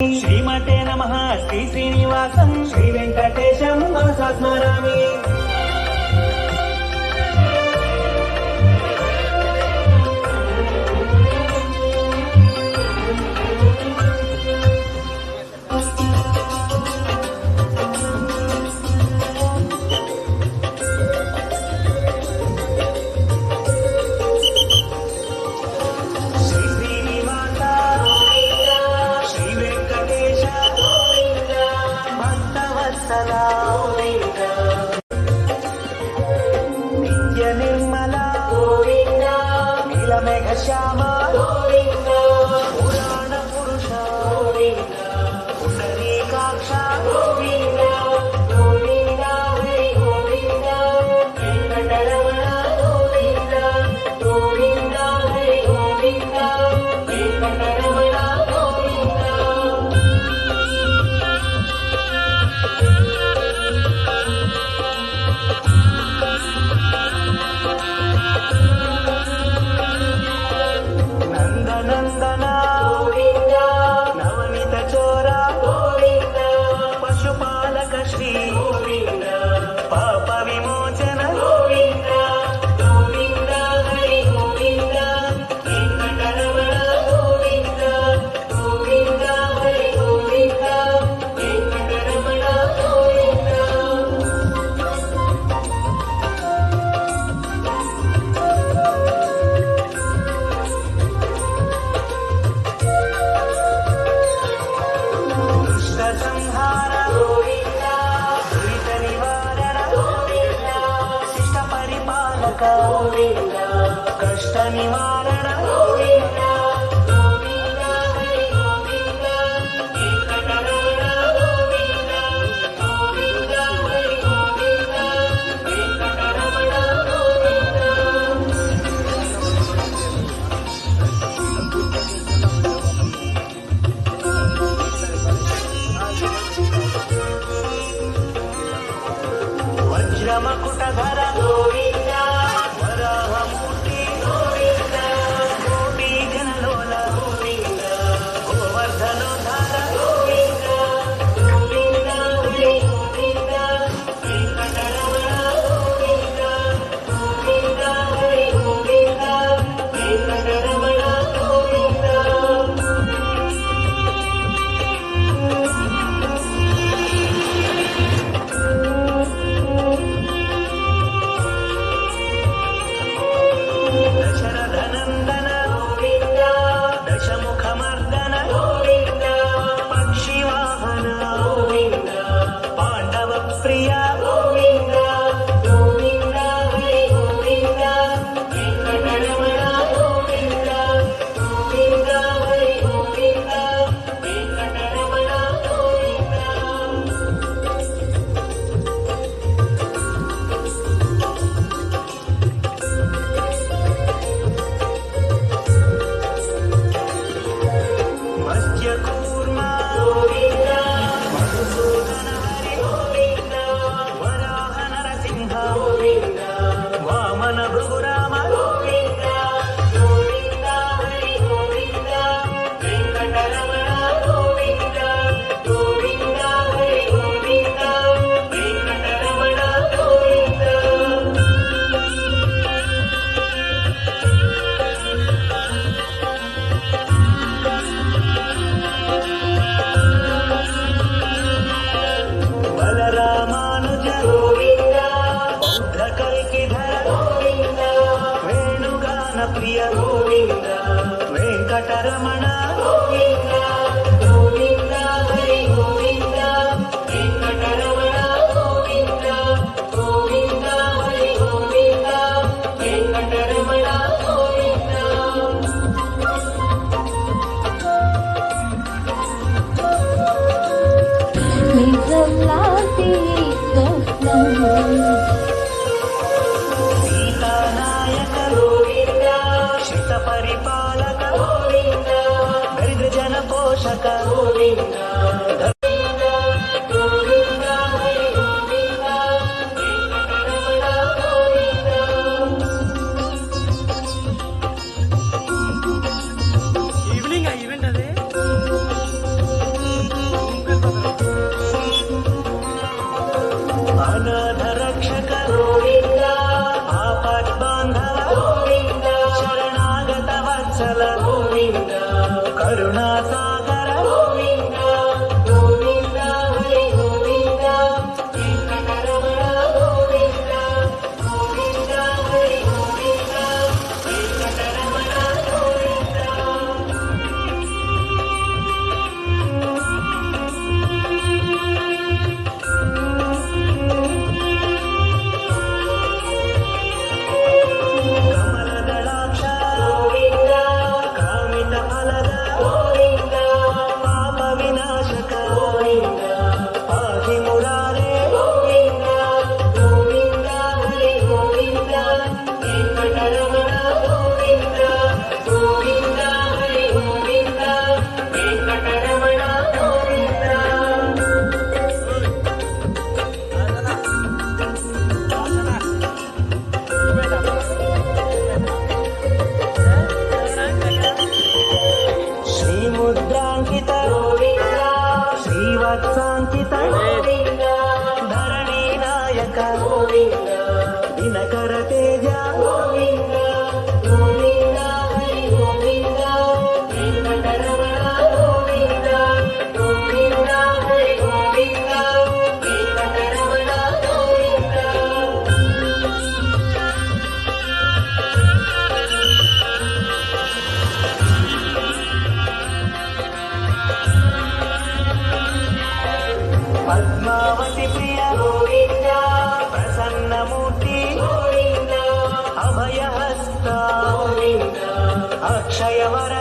श्रीमते नमः श्री श्रीनिवासं श्री वेंकटेशं मनसा स्मरामि। नित्य निर्मला गोविंदा नीलमेघ श्यामा गोविंदा पुराण पुरुष गोविंदा पुंडरीकाक्ष गोविंदा गोविंदा हरि गोविंदा वेंकटरमण गोविंदा गोविंदा हरि गोविंदा वेंकटरमण गोविंदा। नंदन गोविंदा नवनीत चोरा गोविंदा पशुपालक श्री गोविंदा पाप विमोचन गोविंदा गोविंदा हरि गोविंदा वेंकटरमण गोविंदा गोविंदा हरि गोविंदा वेंकटरमण गोविंदा। संहार गोविंदा दुरित निवारण गोविंदा शिष्ट परिपालक गोविंदा कष्ट निवारण गोविंदा गोविंदा हरि गोविंदा वेंकटरमण गोविंदा गोविंदा हरि गोविंदा वेंकटरमण गोविंदा। वज्रमकुटधर गोविंदा वराहमूर्ति गोविंदा कोटि जनलोल गोविंदा गोवर्धनोद्धार गोविंदा गोविंदा हरि गोविंदा वेंकटरमण गोविंदा गोविंदा हरि गोविंदा वेंकटरमण गोविंदा। दशरथनंदन गोविंदा दशमुखमर्दन गोविंदा पक्षिवाहन गोविंदा पांडव प्रिय गोविंदा गोविंदा हरि गोविंदा वेंकटरमण गोविंदा गोविंदा हरि गोविंदा वेंकटरमण गोविंदा। मत्स्यकूर्म गोविंदा मधुसूदन हरि गोविंदा वराह नरसिंह गोविंदा वामन भृगुराम गोविंदा गोविंदा हरि गोविंदा वेंकटरमण गोविंदा गोविंदा हरि गोविंदा वेंकटरमण गोविंदा। बलरामानुज गोविंदा बौद्ध कल्किधर गोविंदा वेणुगान प्रिय गोविंदा वेंकटरमण गोविंदा गोविंदा हरि गोविंदा वेंकटरमण गोविंदा गोविंदा हरि गोविंदा वेंकटरमण गोविंदा। सीतानायक गोविंदा शिष्ट परिपालक गोविंदा दरिद्र जन पोषक गोविंदा गोविंदा हरि गोविंदा वेंकटरमण गोविंदा। ఈవినింగ్ ఈవెంట్ అదే కరుణాసాగర గోవింద గోవింద హరి గోవింద వెంకటరమణ గోవింద గోవింద హరి గోవింద వెంకటరమణ గోవింద. కమలదళాక్ష గోవింద కామిత ఫలద గోవింద పాప వినాశక గోవింద పాహి మురారే గోవింద గోవింద హరి గోవింద వెంకటరమణ గోవింద గోవింద హరి గోవింద వెంకటరమణ గోవింద. శ్రీముద్రాంకిత గోవింద శ్రీవత్సాంకిత గోవింద ధరణీ నాయక గోవింద దినకర తేజ గోవింద గోవింద హరి గోవింద వెంకటరమణ గోవింద గోవింద హరి గోవింద వెంకటరమణ గోవింద. పద్మావతి ప్రియ గోవింద ప్రసన్నమూర్తి గోవింద అభయహస్త గోవింద అక్షయవర